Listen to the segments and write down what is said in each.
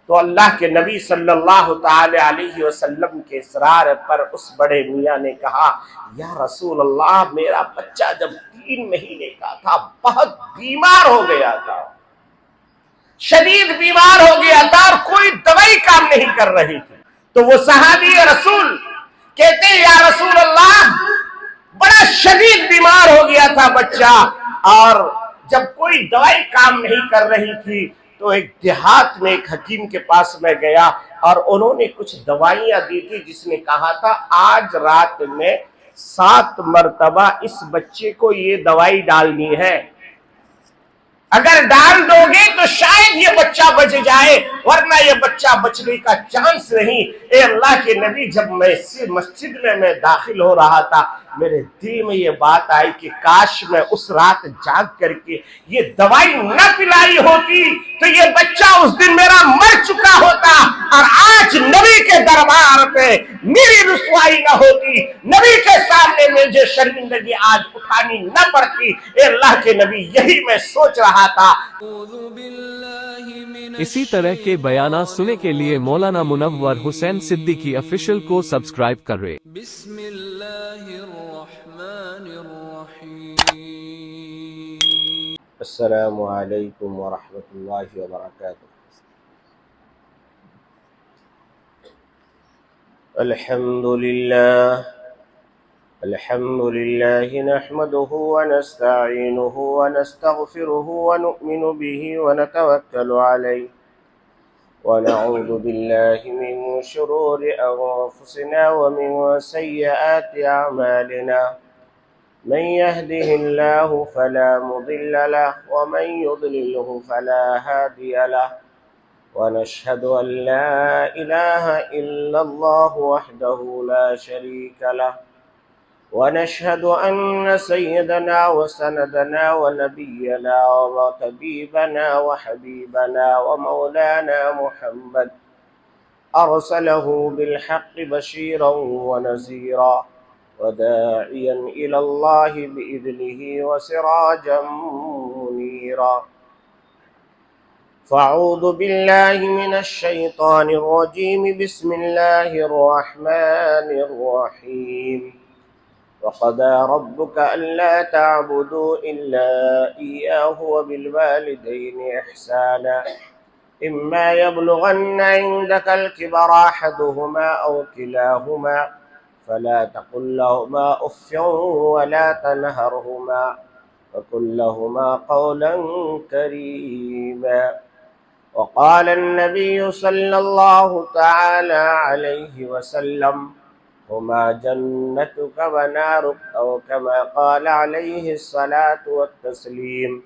تو اللہ کے نبی صلی اللہ تعالی علیہ وسلم کے اصرار پر اس بڑے میاں نے کہا یا رسول اللہ میرا بچہ جب 3 مہینے کا تھا بہت بیمار ہو گیا تھا، شدید بیمار ہو گیا تھا اور کوئی دوائی کام نہیں کر رہی تھی۔ تو وہ صحابی رسول کہتے ہیں یا رسول اللہ بڑا شدید بیمار ہو گیا تھا بچہ، اور جب کوئی دوائی کام نہیں کر رہی تھی تو ایک دیہات میں ایک حکیم کے پاس میں گیا اور انہوں نے کچھ دوائیاں دی تھی، جس نے کہا تھا آج رات میں 7 مرتبہ اس بچے کو یہ دوائی ڈالنی ہے، اگر ڈال دو گے تو شاید یہ بچہ بچ جائے ورنہ یہ بچہ بچنے کا چانس نہیں۔ اے اللہ کے نبی جب میں اس مسجد میں داخل ہو رہا تھا میرے دل میں یہ بات آئی کہ کاش میں اس رات جاگ کر کے یہ دوائی نہ پلائی ہوتی تو یہ بچہ اس دن میرا مر چکا ہوتا اور آج نبی کے دربار پہ میری رسوائی نہ ہوتی، نبی کے سامنے مجھے شرمندگی آج اٹھانی نہ پڑتی۔ اے اللہ کے نبی یہی میں سوچ رہا تھا۔ اسی طرح کے بیانات سننے کے لیے مولانا منور حسین صدیقی آفیشل کو سبسکرائب کریں۔ بسم اللہ الرحمن الرحیم۔ السلام علیکم ورحمۃ اللہ وبرکاتہ۔ الحمد للہ نحمده ونستعینه ونستغفره ونؤمن به ونتوکل علیہ ونعوذ باللہ من شرور انفسنا ومن سیئات اعمالنا، من يهده الله فلا مضل له ومن يضلله فلا هادي له، ونشهد أن لا إله إلا الله وحده لا شريك له، ونشهد أن سيدنا وسندنا ونبينا وطبيبنا وحبيبنا ومولانا محمد أرسله بالحق بشيرا ونذيرا وداعيا إلى الله بإذنه وسراجا منيرا، فأعوذ بالله من الشيطان الرجيم، بسم الله الرحمن الرحيم، وقضى ربك ألا تعبدوا إلا إياه وبالوالدين إحسانا، إما يبلغن عندك الكبر أحدهما أو كلاهما فلا تقل لهما أف ولا تنهرهما وقل لهما قولا كريما، وقال النبي صلى الله تعالى عليه وسلم هما جنتك ونارك، أو كما قال عليه الصلاة والتسليم،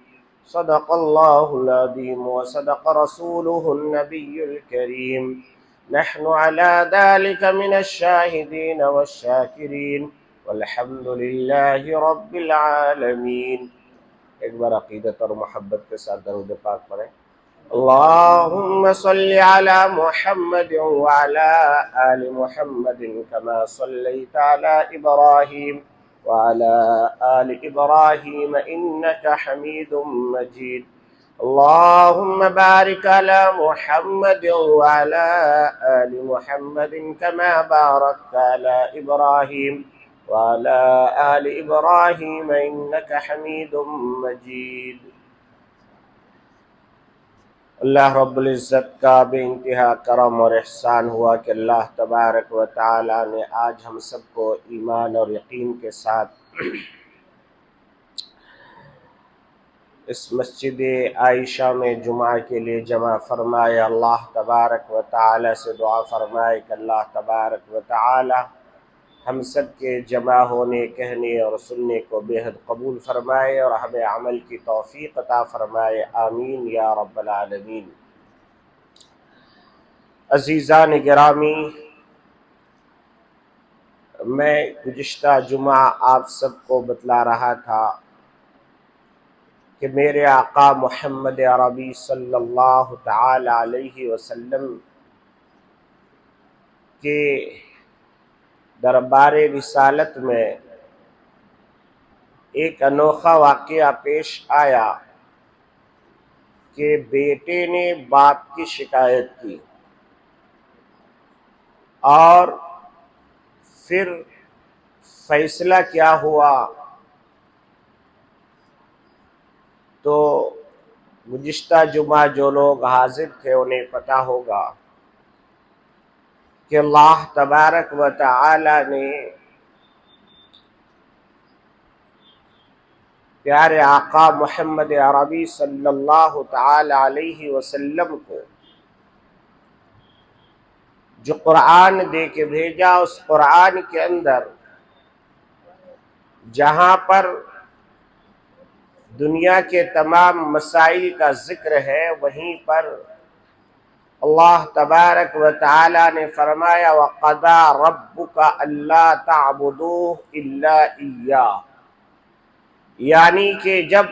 صدق الله العظيم وصدق رسوله النبي الكريم، نحن على ذلك من الشاهدين والشاكرين والحمد لله رب العالمين۔ ایک بار عقیدت اور محبت کے ساتھ درود پاک پڑھیں۔ اللهم صل على محمد وعلى آل محمد كما صليت على إبراهيم وعلى آل إبراهيم إنك حميد مجيد، اللهم بارك على محمد وعلى آل محمد كما باركت على إبراهيم وعلى آل إبراهيم إنك حميد مجيد۔ اللہ رب العزت کا بے انتہا کرم اور احسان ہوا کہ اللہ تبارک و تعالی نے آج ہم سب کو ایمان اور یقین کے ساتھ اس مسجد عائشہ میں جمعہ کے لیے جمع فرمائے۔ اللہ تبارک و تعالی سے دعا فرمائے کہ اللہ تبارک و تعالی ہم سب کے جمع ہونے، کہنے اور سننے کو بے حد قبول فرمائے اور ہمیں عمل کی توفیق عطا فرمائے، آمین یا رب العالمین۔ عزیزان گرامی، میں گزشتہ جمعہ آپ سب کو بتلا رہا تھا کہ میرے آقا محمد عربی صلی اللہ تعالی علیہ وسلم کے دربار رسالت میں ایک انوکھا واقعہ پیش آیا کہ بیٹے نے باپ کی شکایت کی اور پھر فیصلہ کیا ہوا، تو گزشتہ جمعہ جو لوگ حاضر تھے انہیں پتہ ہوگا کہ اللہ تبارک و تعالی نے پیارے آقا محمد عربی صلی اللہ تعالی علیہ وسلم کو جو قرآن دے کے بھیجا، اس قرآن کے اندر جہاں پر دنیا کے تمام مسائل کا ذکر ہے، وہیں پر اللہ تبارک و تعالی نے فرمایا وَقَضَىٰ رَبُّكَ أَلَّا تَعْبُدُوا إِلَّا إِيَّاهُ، یعنی کہ جب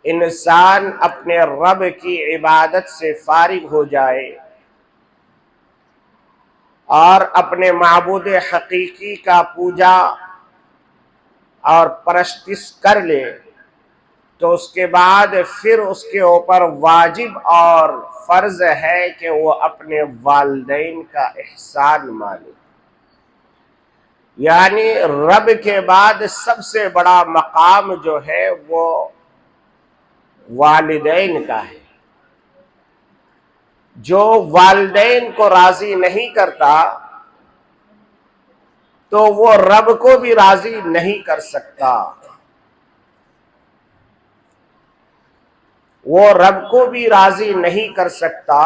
انسان اپنے رب کی عبادت سے فارغ ہو جائے اور اپنے معبود حقیقی کا پوجا اور پرستش کر لے، تو اس کے بعد پھر اس کے اوپر واجب اور فرض ہے کہ وہ اپنے والدین کا احسان مانے۔ یعنی رب کے بعد سب سے بڑا مقام جو ہے وہ والدین کا ہے۔ جو والدین کو راضی نہیں کرتا تو وہ رب کو بھی راضی نہیں کر سکتا، وہ رب کو بھی راضی نہیں کر سکتا،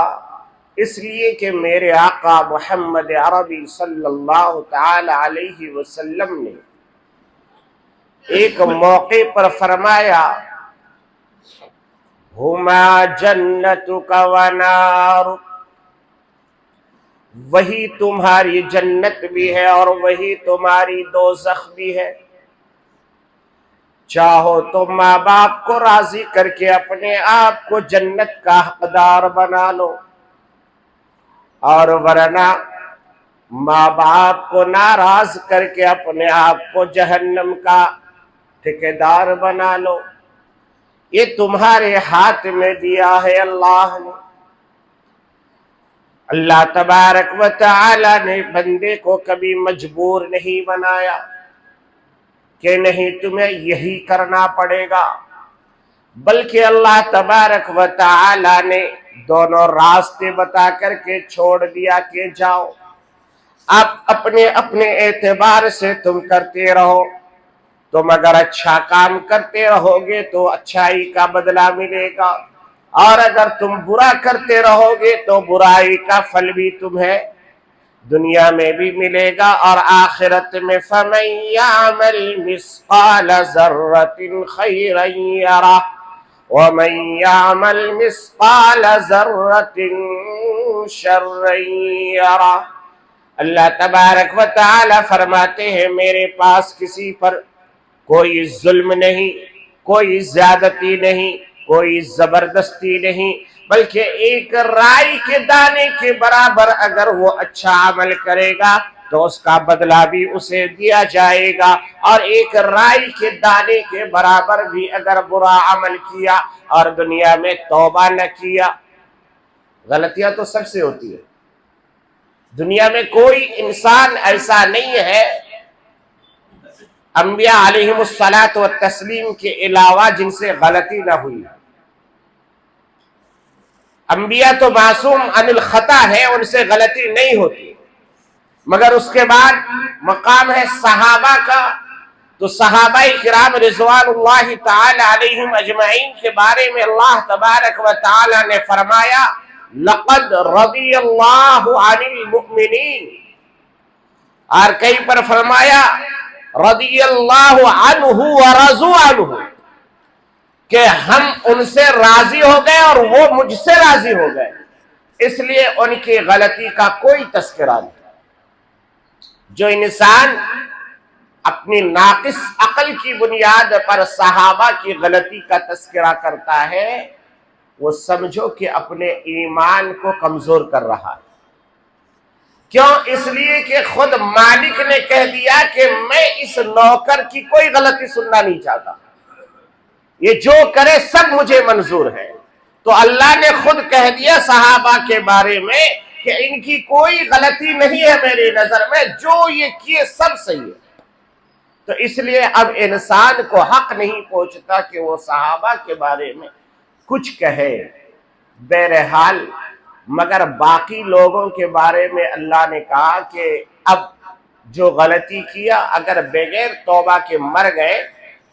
اس لیے کہ میرے آقا محمد عربی صلی اللہ تعالی علیہ وسلم نے ایک موقع پر فرمایا ہما جنتک و نارک، وہی تمہاری جنت بھی ہے اور وہی تمہاری دوزخ بھی ہے۔ چاہو تو ماں باپ کو راضی کر کے اپنے آپ کو جنت کا حقدار بنا لو، اور ورنہ ماں باپ کو ناراض کر کے اپنے آپ کو جہنم کا ٹھیکیدار بنا لو۔ یہ تمہارے ہاتھ میں دیا ہے اللہ نے۔ اللہ تبارک و تعالی نے بندے کو کبھی مجبور نہیں بنایا کہ نہیں تمہیں یہی کرنا پڑے گا، بلکہ اللہ تبارک و تعالی نے دونوں راستے بتا کر کے چھوڑ دیا کہ جاؤ، آپ اپنے اپنے اعتبار سے تم کرتے رہو، تم اگر اچھا کام کرتے رہو گے تو اچھائی کا بدلہ ملے گا، اور اگر تم برا کرتے رہو گے تو برائی کا پھل بھی تمہیں دنیا میں بھی ملے گا اور آخرت میں فَمَن يَعْمَلْ مِثْقَالَ ذَرَّةٍ خَيْرًا يَرَهُ وَمَن يَعْمَلْ مِثْقَالَ ذَرَّةٍ شَرًّا يَرَهُ۔ اللہ تبارک و تعالی فرماتے ہیں میرے پاس کسی پر کوئی ظلم نہیں، کوئی زیادتی نہیں، کوئی زبردستی نہیں، بلکہ ایک رائی کے دانے کے برابر اگر وہ اچھا عمل کرے گا تو اس کا بدلہ بھی اسے دیا جائے گا، اور ایک رائی کے دانے کے برابر بھی اگر برا عمل کیا اور دنیا میں توبہ نہ کیا۔ غلطیاں تو سب سے ہوتی ہے، دنیا میں کوئی انسان ایسا نہیں ہے انبیاء علیہم الصلاۃ والتسلیم کے علاوہ جن سے غلطی نہ ہوئی۔ انبیاء تو معصوم عن الخطا ہے، ان سے غلطی نہیں ہوتی، مگر اس کے بعد مقام ہے صحابہ کا، تو صحابہ کرام رضوان اللہ تعالی علیہم اجمعین کے بارے میں اللہ تبارک و تعالی نے فرمایا لقد رضی اللہ عن المؤمنین، اور کہیں پر فرمایا رضی اللہ عنہ ورضوا عنہ، کہ ہم ان سے راضی ہو گئے اور وہ مجھ سے راضی ہو گئے، اس لیے ان کی غلطی کا کوئی تذکرہ نہیں۔ جو انسان اپنی ناقص عقل کی بنیاد پر صحابہ کی غلطی کا تذکرہ کرتا ہے، وہ سمجھو کہ اپنے ایمان کو کمزور کر رہا ہے۔ کیوں؟ اس لیے کہ خود مالک نے کہہ دیا کہ میں اس نوکر کی کوئی غلطی سننا نہیں چاہتا، یہ جو کرے سب مجھے منظور ہے۔ تو اللہ نے خود کہہ دیا صحابہ کے بارے میں کہ ان کی کوئی غلطی نہیں ہے میری نظر میں، جو یہ کیے سب صحیح ہے۔ تو اس لیے اب انسان کو حق نہیں پہنچتا کہ وہ صحابہ کے بارے میں کچھ کہے، بہرحال مگر باقی لوگوں کے بارے میں اللہ نے کہا کہ اب جو غلطی کیا اگر بغیر توبہ کے مر گئے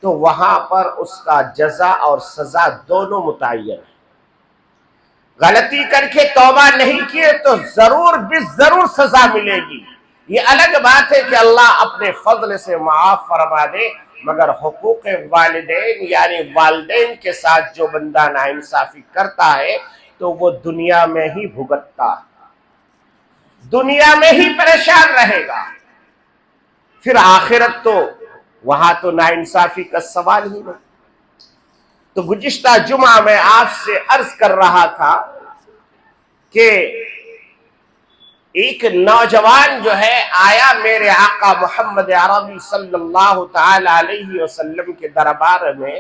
تو وہاں پر اس کا جزا اور سزا دونوں متعین ہے۔ غلطی کر کے توبہ نہیں کیے تو ضرور ضرور سزا ملے گی۔ یہ الگ بات ہے کہ اللہ اپنے فضل سے معاف فرما دے، مگر حقوق والدین یعنی والدین کے ساتھ جو بندہ ناانصافی کرتا ہے تو وہ دنیا میں ہی بھگتتا ہے، دنیا میں ہی پریشان رہے گا، پھر آخرت تو وہاں تو ناانصافی کا سوال ہی نہیں۔ تو گزشتہ جمعہ میں آپ سے عرض کر رہا تھا کہ ایک نوجوان جو ہے آیا میرے آقا محمد عربی صلی اللہ تعالی علیہ وسلم کے دربار میں،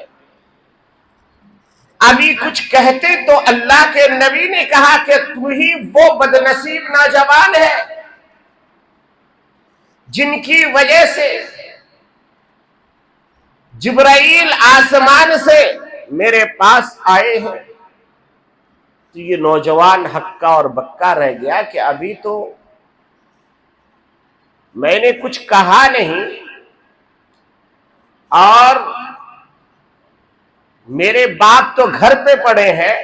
ابھی کچھ کہتے تو اللہ کے نبی نے کہا کہ تو ہی وہ بدنصیب نوجوان ہے جن کی وجہ سے جبرائیل آسمان سے میرے پاس آئے ہیں۔ تو یہ نوجوان ہکا اور بکا رہ گیا کہ ابھی تو میں نے کچھ کہا نہیں اور میرے باپ تو گھر پہ پڑے ہیں،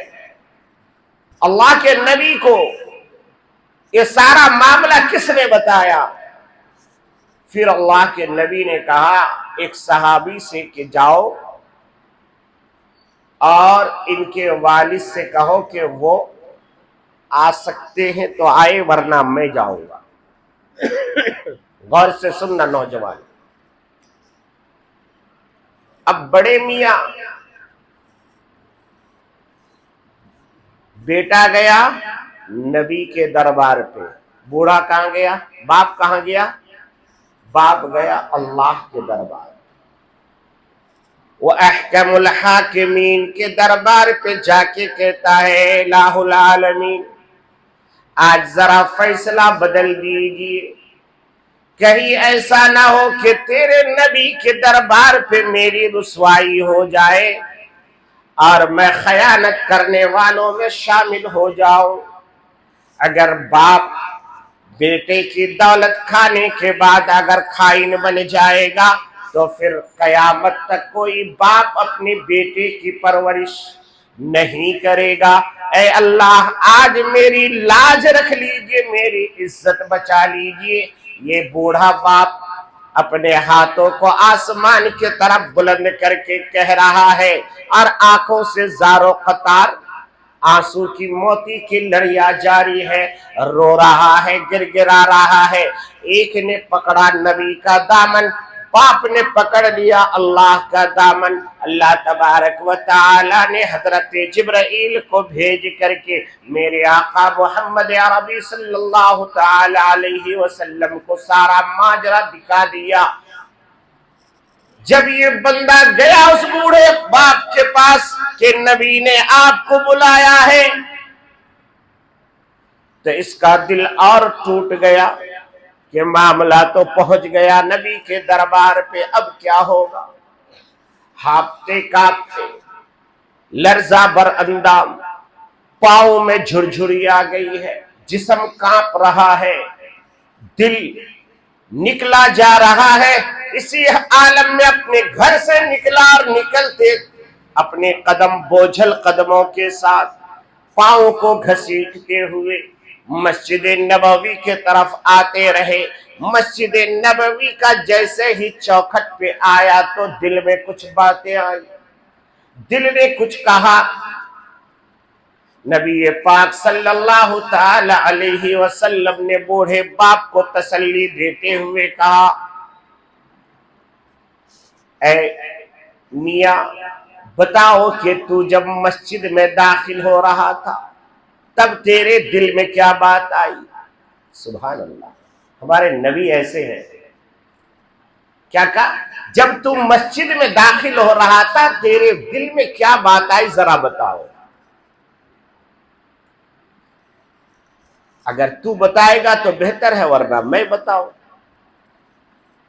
اللہ کے نبی کو یہ سارا معاملہ کس نے بتایا؟ پھر اللہ کے نبی نے کہا ایک صحابی سے کہ جاؤ اور ان کے والد سے کہو کہ وہ آ سکتے ہیں تو آئے ورنہ میں جاؤں گا۔ غور سے سننا نوجوان، اب بڑے میاں بیٹا گیا نبی کے دربار پہ، بوڑھا کہاں گیا؟ باپ کہاں گیا؟ باپ گیا اللہ کے دربار، وہ احکم الحاکمین کے دربار پہ جا کے کہتا ہے الہ العالمین آج ذرا فیصلہ بدل دیجیے، کہیں ایسا نہ ہو کہ تیرے نبی کے دربار پہ میری رسوائی ہو جائے اور میں خیانت کرنے والوں میں شامل ہو جاؤں۔ اگر باپ بیٹے کی دولت کھانے کے بعد اگر خائن بن جائے گا تو پھر قیامت تک کوئی باپ اپنی بیٹے کی پرورش نہیں کرے گا۔ اے اللہ آج میری لاج رکھ لیجئے، میری عزت بچا لیجئے۔ یہ بوڑھا باپ اپنے ہاتھوں کو آسمان کی طرف بلند کر کے کہہ رہا ہے اور آنکھوں سے زارو قطار آنسو کی موتی کی لڑیاں جاری ہے، رو رہا ہے، گر گرا رہا ہے۔ ایک نے پکڑا نبی کا دامن، باپ نے پکڑ لیا اللہ کا دامن۔ اللہ تبارک و تعالی نے حضرت جبرائیل کو بھیج کر کے میرے آقا محمد عربی صلی اللہ تعالی علیہ وسلم کو سارا ماجرا دکھا دیا۔ جب یہ بندہ گیا اس بوڑھے باپ کے پاس کہ نبی نے آپ کو بلایا ہے، تو اس کا دل اور ٹوٹ گیا کہ معاملہ تو پہنچ گیا نبی کے دربار پہ، اب کیا ہوگا؟ ہانپتے کانپتے لرزہ بر اندام، پاؤں میں جھرجھری آ گئی ہے، جسم کانپ رہا ہے، دل نکلا جا رہا ہے۔ اسی عالم میں اپنے گھر سے نکلا اور نکلتے اپنے قدم بوجھل قدموں کے ساتھ پاؤں کو گھسیٹتے ہوئے مسجد نبوی کے طرف آتے رہے۔ مسجد نبوی کا جیسے ہی چوکھٹ پہ آیا تو دل میں کچھ باتیں آئی، دل نے کچھ کہا۔ نبی پاک صلی اللہ تعالی علیہ وسلم نے بوڑھے باپ کو تسلی دیتے ہوئے کہا اے میاں بتاؤ کہ تو جب مسجد میں داخل ہو رہا تھا تب تیرے دل میں کیا بات آئی؟ سبحان اللہ، ہمارے نبی ایسے ہیں، کیا کہا؟ جب تم مسجد میں داخل ہو رہا تھا تیرے دل میں کیا بات آئی ذرا بتاؤ. اگر تو بتائے گا تو بہتر ہے ورنہ میں بتاؤں.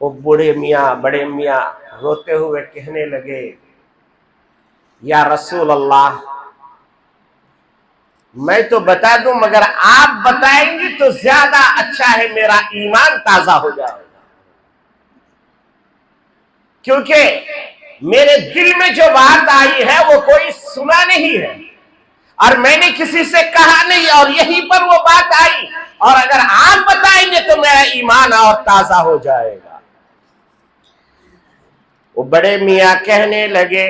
وہ بڑے میاں روتے ہوئے کہنے لگے یا رسول اللہ میں تو بتا دوں مگر آپ بتائیں گے تو زیادہ اچھا ہے، میرا ایمان تازہ ہو جائے گا، کیونکہ میرے دل میں جو بات آئی ہے وہ کوئی سنا نہیں ہے اور میں نے کسی سے کہا نہیں اور یہیں پر وہ بات آئی، اور اگر آپ بتائیں گے تو میرا ایمان اور تازہ ہو جائے گا. وہ بڑے میاں کہنے لگے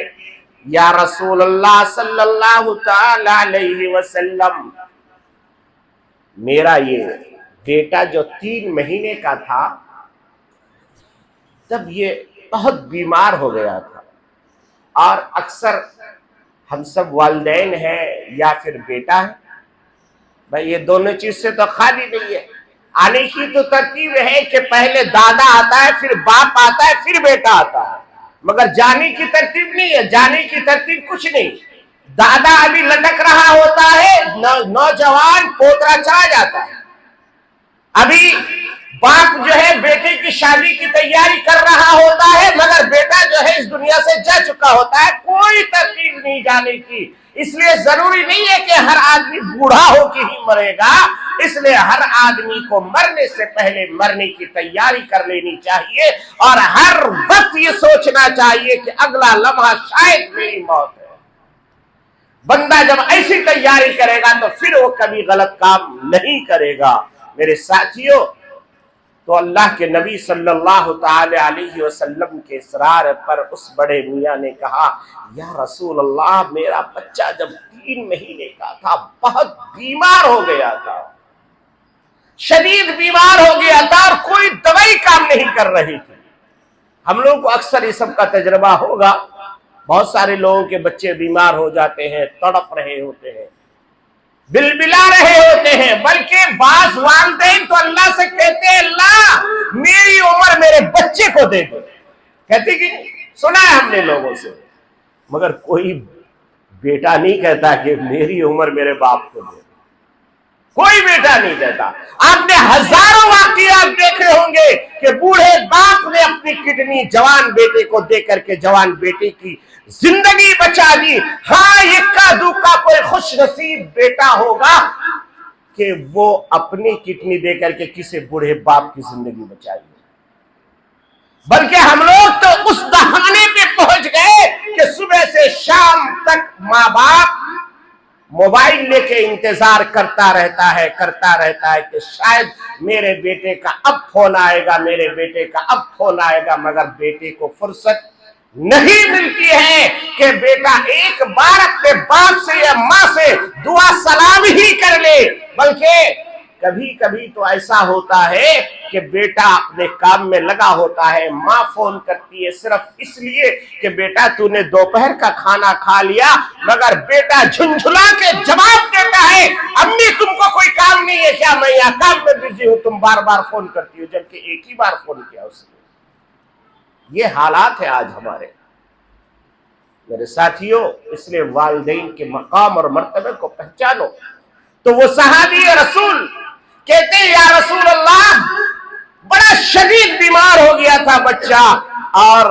یا رسول اللہ صلی اللہ تعالی علیہ وسلم میرا یہ بیٹا جو 3 مہینے کا تھا تب یہ بہت بیمار ہو گیا تھا، اور اکثر ہم سب والدین ہیں یا پھر بیٹا ہے، بھائی یہ دونوں چیز سے تو خالی نہیں ہے. آنے کی تو ترتیب ہے کہ پہلے دادا آتا ہے پھر باپ آتا ہے پھر بیٹا آتا ہے، مگر جانے کی ترتیب نہیں ہے. جانے کی ترتیب کچھ نہیں. دادا ابھی لٹک رہا ہوتا ہے، نوجوان پوترا چلا جاتا ہے. ابھی باپ جو ہے بیٹے کی شادی کی تیاری کر رہا ہوتا ہے مگر بیٹا جو ہے اس دنیا سے جا چکا ہوتا ہے. کوئی ترتیب نہیں جانے کی. اس لیے ضروری نہیں ہے کہ ہر آدمی بوڑھا ہو کے ہی مرے گا، اس لیے ہر آدمی کو مرنے سے پہلے مرنے کی تیاری کر لینی چاہیے اور ہر وقت یہ سوچنا چاہیے کہ اگلا لمحہ شاید میری موت ہے. بندہ جب ایسی تیاری کرے گا تو پھر وہ کبھی غلط کام نہیں کرے گا. میرے ساتھیوں، تو اللہ کے نبی صلی اللہ تعالی علیہ وسلم کے اصرار پر اس بڑے میاں نے کہا یا رسول اللہ میرا بچہ جب 3 مہینے کا تھا بہت بیمار ہو گیا تھا، شدید بیمار ہو گیا تھا اور کوئی دوائی کام نہیں کر رہی تھی. ہم لوگوں کو اکثر اس سب کا تجربہ ہوگا، بہت سارے لوگوں کے بچے بیمار ہو جاتے ہیں، تڑپ رہے ہوتے ہیں، بلبلا رہے ہوتے ہیں، بلکہ بعض والدین تو اللہ سے کہتے ہیں اللہ میری عمر میرے بچے کو دے دو. کہتے کہ سنا ہے ہم نے لوگوں سے، مگر کوئی بیٹا نہیں کہتا کہ میری عمر میرے باپ کو دے دو. کوئی بیٹا نہیں کہتا. آپ نے ہزاروں واقعات دیکھے ہوں گے کہ بوڑھے باپ نے اپنی کڈنی جوان بیٹے کو دے کر کے جوان بیٹے کی زندگی بچا دی. ہاں یکا دوکا کوئی خوش نصیب بیٹا ہوگا کہ وہ اپنی کڈنی دے کر کے کسی بوڑھے باپ کی زندگی بچائی. بلکہ ہم لوگ تو اس دہانے پہ پہنچ گئے کہ صبح سے شام تک ماں باپ موبائل لے کے انتظار کرتا رہتا ہے کہ شاید میرے بیٹے کا اب فون آئے گا، میرے بیٹے کا اب فون آئے گا، مگر بیٹے کو فرصت نہیں ملتی ہے کہ بیٹا ایک بار اپنے باپ سے یا ماں سے دعا سلام ہی کر لے. بلکہ کبھی کبھی تو ایسا ہوتا ہے کہ بیٹا اپنے کام میں لگا ہوتا ہے، ماں فون کرتی ہے صرف اس لیے کہ بیٹا تو نے دوپہر کا کھانا کھا لیا، مگر بیٹا جھنجھلا کے جواب دیتا ہے امی تم کو کوئی کام نہیں ہے کیا؟ میں یہاں کام میں بزی ہوں، تم بار بار فون کرتی ہو، جبکہ ایک ہی بار فون کیا اس نے. یہ حالات ہے آج ہمارے. میرے ساتھیوں، اس لیے والدین کے مقام اور مرتبے کو پہچانو. تو وہ صحابی رسول کہتے ہیں یا رسول اللہ بڑا شدید بیمار ہو گیا تھا بچہ، اور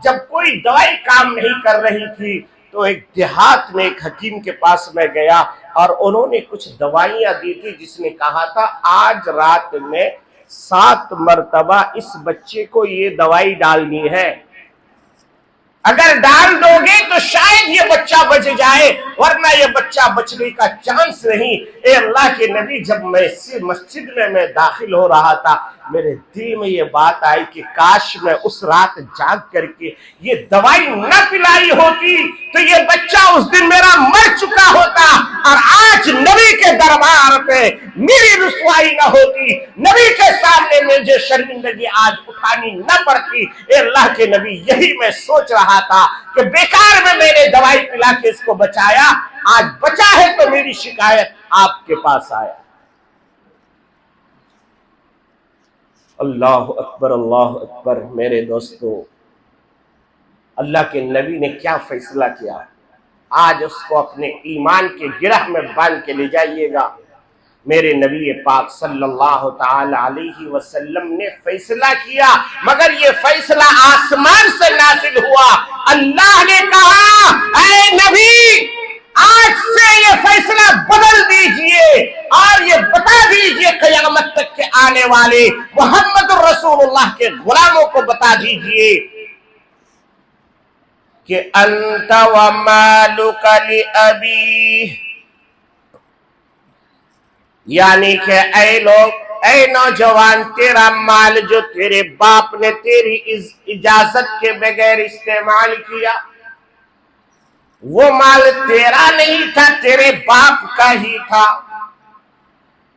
جب کوئی دوائی کام نہیں کر رہی تھی تو ایک دیہات میں ایک حکیم کے پاس میں گیا اور انہوں نے کچھ دوائیاں دی تھی، جس نے کہا تھا آج رات میں 7 مرتبہ اس بچے کو یہ دوائی ڈالنی ہے، اگر ڈال دو گے تو شاید یہ بچہ بچ جائے ورنہ یہ بچہ بچنے کا چانس نہیں. اے اللہ کے نبی جب میں مسجد میں داخل ہو رہا تھا میرے دل میں یہ بات آئی کہ کاش میں اس رات جاگ کر کے یہ دوائی نہ پلائی ہوتی تو یہ بچہ اس دن میرا مر چکا ہوتا اور آج نبی کے دربار پہ میری رسوائی نہ ہوتی، نبی کے سامنے مجھے شرمندگی آج اٹھانی نہ پڑتی. اے اللہ کے نبی یہی میں سوچ رہا تھا کہ بیکار میں نے دوائی پلا کے اس کو بچایا، آج بچا ہے تو میری شکایت آپ کے پاس آیا. اللہ اکبر میرے دوستو، اللہ کے نبی نے کیا فیصلہ کیا، آج اس کو اپنے ایمان کے گرہ میں باندھ کے لے جائیے گا۔ میرے نبی پاک صلی اللہ تعالی علیہ وسلم نے فیصلہ کیا، مگر یہ فیصلہ آسمان سے نازل ہوا۔ اللہ نے کہا اے نبی، آج سے یہ فیصلہ بدل دیجئے اور یہ بتا دیجئے قیامت تک کے آنے والے محمد رسول اللہ کے غلاموں کو بتا دیجئے کہ انت ومالک لأبی، یعنی کہ اے لوگ، اے نوجوان، تیرا مال جو تیرے باپ نے تیری اجازت کے بغیر استعمال کیا، وہ مال تیرا نہیں تھا، تیرے باپ کا ہی تھا۔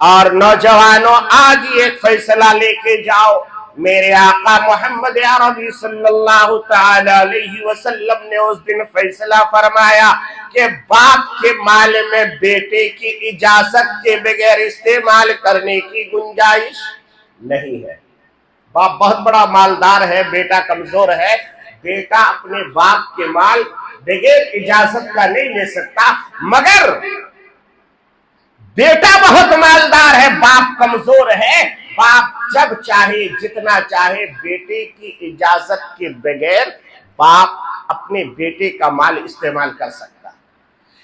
اور نوجوانوں، آج ایک فیصلہ لے کے جاؤ، میرے آقا محمد عربی صلی اللہ تعالی علیہ وسلم نے اس دن فیصلہ فرمایا کہ باپ کے مال میں بیٹے کی اجازت کے بغیر استعمال کرنے کی گنجائش نہیں ہے۔ باپ بہت بڑا مالدار ہے، بیٹا کمزور ہے، بیٹا اپنے باپ کے مال بغیر اجازت کا نہیں لے سکتا، مگر بیٹا بہت مالدار ہے، باپ کمزور ہے، باپ جب چاہے جتنا چاہے بیٹے کی اجازت کے بغیر باپ اپنے بیٹے کا مال استعمال کر سکتا۔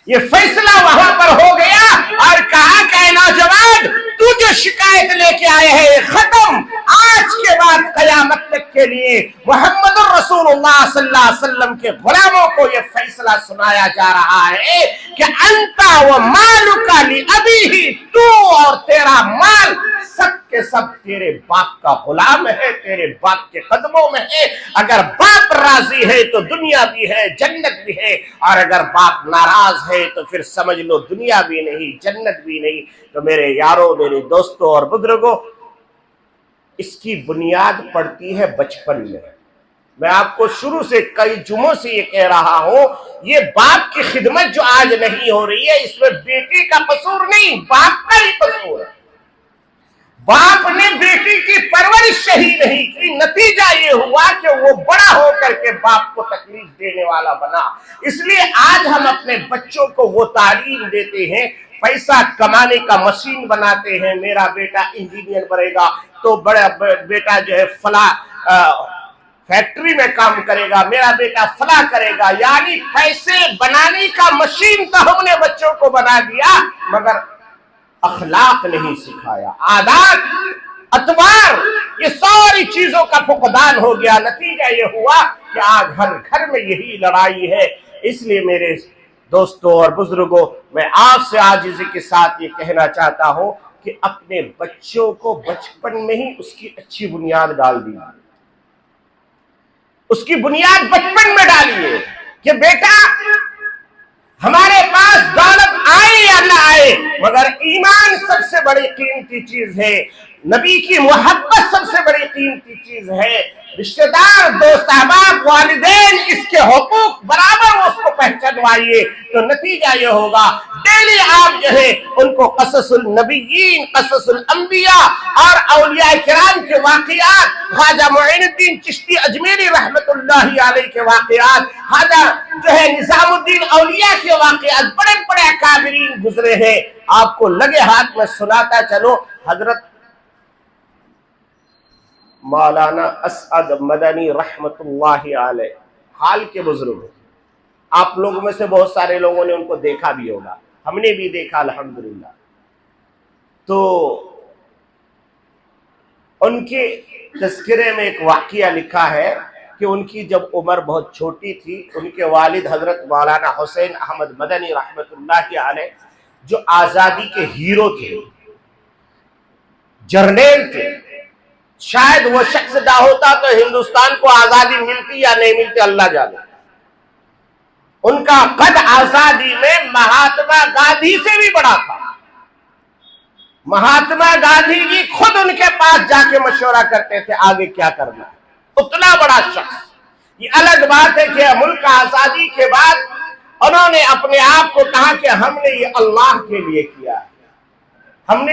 یہ فیصلہ وہاں پر ہو گیا اور کہا کہ نوجوان، تو جو شکایت لے کے آئے ہیں ختم، آج کے بعد قیامت تک کے لیے محمد رسول اللہ صلی اللہ علیہ وسلم کے غلاموں کو یہ فیصلہ سنایا جا رہا ہے کہ انت و مالک لأبیہ، تو اور تیرا مال سب کے سب تیرے باپ کا غلام ہے، تیرے باپ کے قدموں میں ہے۔ اگر باپ راضی ہے تو دنیا بھی ہے، جنت بھی ہے، اور اگر باپ ناراض ہے تو پھر سمجھ لو دنیا بھی نہیں، جنت بھی نہیں۔ تو میرے یاروں، میرے دوستوں اور بزرگوں، اس کی بنیاد پڑتی ہے بچپن میں۔ میں آپ کو شروع سے کئی جمعوں سے یہ کہہ رہا ہوں، یہ باپ کی خدمت جو آج نہیں ہو رہی ہے، اس میں بیٹی کا قصور نہیں، باپ کا ہی قصور ہے۔ باپ نے بیٹی کی پرورش صحیح نہیں کی، نتیجہ یہ ہوا کہ وہ بڑا ہو کر کے باپ کو تکلیف دینے والا بنا۔ اس لیے آج ہم اپنے بچوں کو وہ تعلیم دیتے ہیں، پیسہ کمانے کا مشین بناتے ہیں، میرا بیٹا انجینئر بنے گا تو بڑا بیٹا جو ہے فلاں فیکٹری میں کام کرے گا، میرا بیٹا فلاں کرے گا، یعنی پیسے بنانے کا مشین تو ہم نے بچوں کو بنا دیا، مگر اخلاق نہیں سکھایا، عادات، اطوار، یہ ساری چیزوں کا فقدان ہو گیا۔ نتیجہ یہ ہوا کہ آج ہر گھر میں یہی لڑائی ہے۔ اس لیے میرے دوستوں اور بزرگوں، میں آپ سے عاجزی کے ساتھ یہ کہنا چاہتا ہوں کہ اپنے بچوں کو بچپن میں ہی اس کی اچھی بنیاد ڈال دیجیے، اس کی بنیاد بچپن میں ڈالیے کہ بیٹا، ہمارے پاس دولت آئے یا نہ آئے، مگر ایمان سب سے بڑی قیمتی چیز ہے، نبی کی محبت سب سے بڑی قیمتی چیز ہے، رشتہ دار، دوست احباب، والدین، اس کے حقوق برابر اس کو پہچانوائیے، تو نتیجہ یہ ہوگا ڈیلی آپ جو ہے ان کو قصص النبیین، قصص الانبیاء اور اولیاء کرام کے واقعات، خواجہ معین الدین چشتی اجمیری رحمت اللہ علیہ کے واقعات، خواجہ جو ہے نظام الدین اولیاء کے واقعات، بڑے بڑے اکابرین گزرے ہیں، آپ کو لگے ہاتھ میں سناتا چلو۔ حضرت مولانا اسعد مدنی رحمت اللہ علیہ حال کے بزرگ، آپ لوگوں میں سے بہت سارے لوگوں نے ان کو دیکھا بھی ہوگا، ہم نے بھی دیکھا الحمدللہ۔ تو ان کے تذکرے میں ایک واقعہ لکھا ہے کہ ان کی جب عمر بہت چھوٹی تھی، ان کے والد حضرت مولانا حسین احمد مدنی رحمت اللہ علیہ جو آزادی کے ہیرو تھے، جرنیل تھے، شاید وہ شخص نہ ہوتا تو ہندوستان کو آزادی ملتی یا نہیں ملتی اللہ جانے۔ ان کا قد آزادی میں مہاتما گاندھی سے بھی بڑا تھا۔ مہاتما گاندھی جی خود ان کے پاس جا کے مشورہ کرتے تھے آگے کیا کرنا ہے، اتنا بڑا شخص۔ یہ الگ بات ہے کہ ملک آزادی کے بعد انہوں نے اپنے آپ کو کہا کہ ہم نے یہ اللہ کے لیے کیا ہے، ہم نے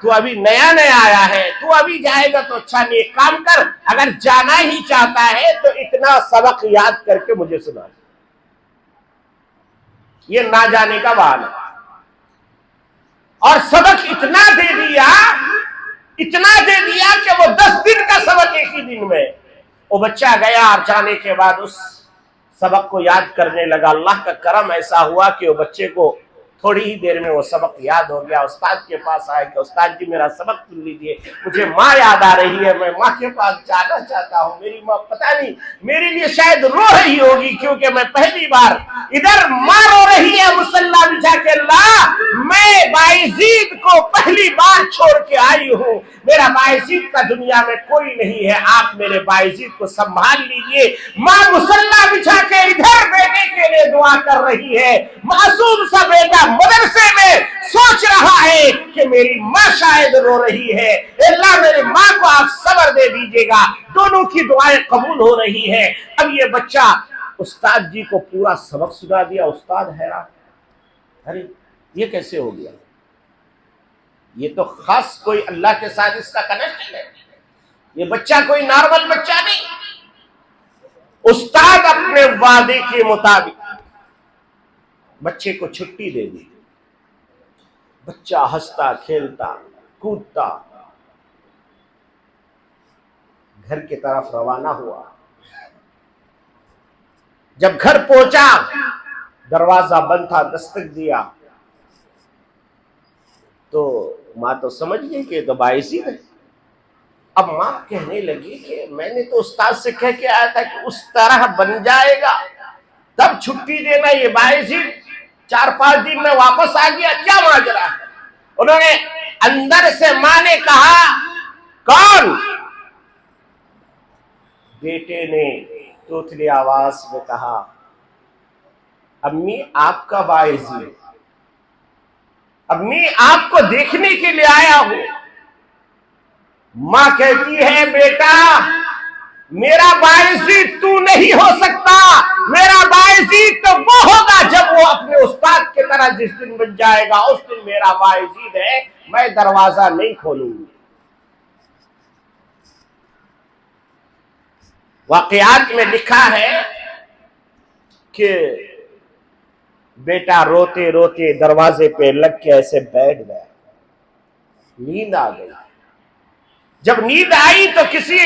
تو ابھی نیا نیا آیا ہے, تو ابھی جائے گا تو اچھا نہیں, ایک کام کر, اگر جانا ہی چاہتا ہے تو اتنا سبق یاد کر کے مجھے سنا. یہ نہ جانے کا بہانہ, اور سبق اتنا دے دیا کہ وہ 10 دن کا سبق ایک ہی دن میں. وہ بچہ گیا اور جانے کے بعد اس سبق کو یاد کرنے لگا. اللہ کا کرم ایسا ہوا کہ وہ بچے کو تھوڑی ہی دیر میں وہ سبق یاد ہو گیا. استاد کے پاس آئے کہ استاد جی میرا سبق سن لیجیے, مجھے ماں یاد آ رہی ہے, میں ماں کے پاس جانا چاہتا ہوں. میری ماں پتہ نہیں میرے لیے شاید رو رہی ہوگی, کیونکہ میں پہلی بار ادھر ماں رو رہی ہے مصلی بچھا کے, اللہ میں بایزید کو پہلی بار چھوڑ کے آئی ہوں, میرا بایزید کا دنیا میں کوئی نہیں ہے, آپ میرے بایزید کو سنبھال لیجیے. ماں مصلی بچھا کے ادھر بیٹے کے لیے دعا کر رہی ہے. معصوم سا بیٹا مدرسے میں سوچ رہا ہے کہ میری ماں شاید رو رہی ہے, اللہ میری ماں کو آپ صبر دے دیجیے گا. دونوں کی دعائیں قبول ہو رہی ہے. اب یہ بچہ استاد جی کو پورا سبق سنا دیا. استاد حیران, ارے یہ کیسے ہو گیا, یہ تو خاص کوئی اللہ کے ساتھ اس کا کنیکشن ہے, یہ بچہ کوئی نارمل بچہ نہیں. استاد اپنے وعدے کے مطابق بچے کو چھٹی دے دی. بچہ ہنستا کھیلتا کودتا گھر کی طرف روانہ ہوا. جب گھر پہنچا دروازہ بند تھا, دستک دیا تو ماں تو سمجھ گئی کہ تو بایزید ہے. اب ماں کہنے لگی کہ میں نے تو استاد سے کہہ کے آیا تھا کہ اس طرح بن جائے گا تب چھٹی دینا, یہ بایزید 4-5 دن میں واپس آ گیا, کیا ماجرا ہے. انہوں نے اندر سے ماں نے کہا کون؟ بیٹے نے توتلی آواز میں کہا امی آپ کا بایزید, امی آپ کو دیکھنے کے لیے آیا ہوں. ماں کہتی ہے بیٹا میرا بایزید تو نہیں ہو سکتا, میرا بایزید تو وہ ہوگا جب وہ اپنے استاد کی طرح جس دن بن جائے گا, اس دن میرا بایزید ہے, میں دروازہ نہیں کھولوں گی. واقعات میں لکھا ہے کہ بیٹا روتے روتے دروازے پہ لگ کے ایسے بیٹھ گیا, نیند آ گئی. جب نیند آئی تو کسی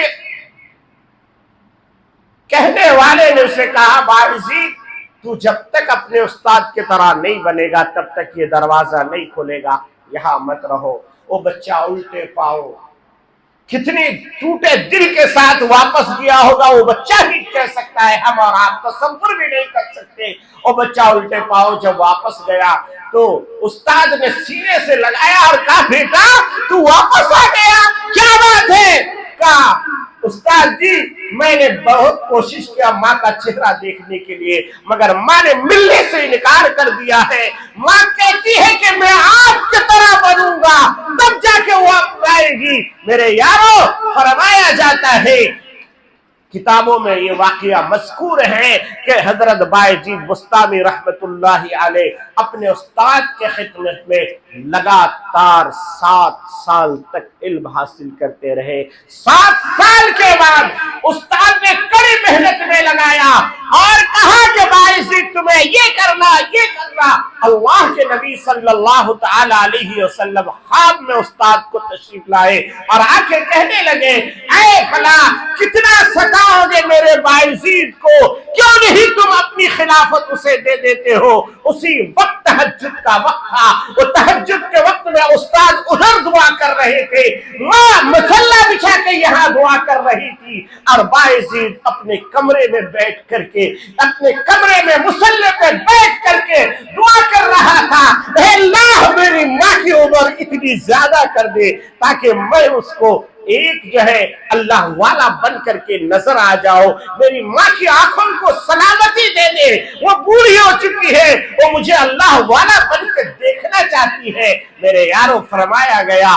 کہنے والے نے اسے کہا بایزید تو جب تک اپنے استاد کی طرح نہیں بنے گا تب تک یہ دروازہ نہیں کھولے گا, یہاں مت رہو. وہ بچہ الٹے پاؤں کتنی ٹوٹے دل کے ساتھ واپس گیا ہوگا, وہ بچہ ہی کہہ سکتا ہے, ہم اور آپ تصور بھی نہیں کر سکتے. وہ بچہ الٹے پاؤں جب واپس گیا تو استاد نے سینے سے لگایا اور کہا بیٹا تو واپس آ گیا, کیا بات ہے؟ کہا استاد جی میں نے بہت کوشش کیا ماں کا چہرہ دیکھنے کے لیے, مگر ماں نے ملنے سے انکار کر دیا ہے. ماں کہتی ہے کہ میں آپ کی طرح بنوں گا تب جا کے وہ آئے گی. میرے یارو فرمایا جاتا ہے کتابوں میں یہ واقعہ مذکور ہے کہ حضرت بایزید بسطامی رحمت اللہ علیہ اپنے استاد کے خدمت میں لگاتار 7 سال تک علم حاصل کرتے رہے. 7 سال کے بعد استاد نے کڑی محنت میں لگایا اور کہا کہ بایزید تمہیں یہ کرنا. اللہ کے نبی صلی اللہ تعالی علیہ وسلم خواب میں استاد کو تشریف لائے اور آ کے کہنے لگے اے فلاں کتنا ستاؤ گے میرے بایزید کو, کیوں نہیں تم اپنی خلافت اسے دے دیتے ہو. اسی وقت تہجد کا وقت تھا, وہ تہجد کے وقت میں استاد ادھر دعا کر رہے تھے, ماں مصلی بچھا کے یہاں دعا کر رہی تھی اور بایزید اپنے کمرے میں بیٹھ کر کے اپنے کمرے میں مصلی پہ بیٹھ کر کے دعا کر رہا تھا اے اللہ میری ماں کی عمر اتنی زیادہ کر دے تاکہ میں اس کو ایک جو ہے اللہ والا بن کر کے نظر آ جاؤ, میری ماں کی آنکھوں کو سلامتی دے دے, وہ بوڑھی ہو چکی ہے, وہ مجھے اللہ والا بن کے دیکھنا چاہتی ہے. میرے یارو فرمایا گیا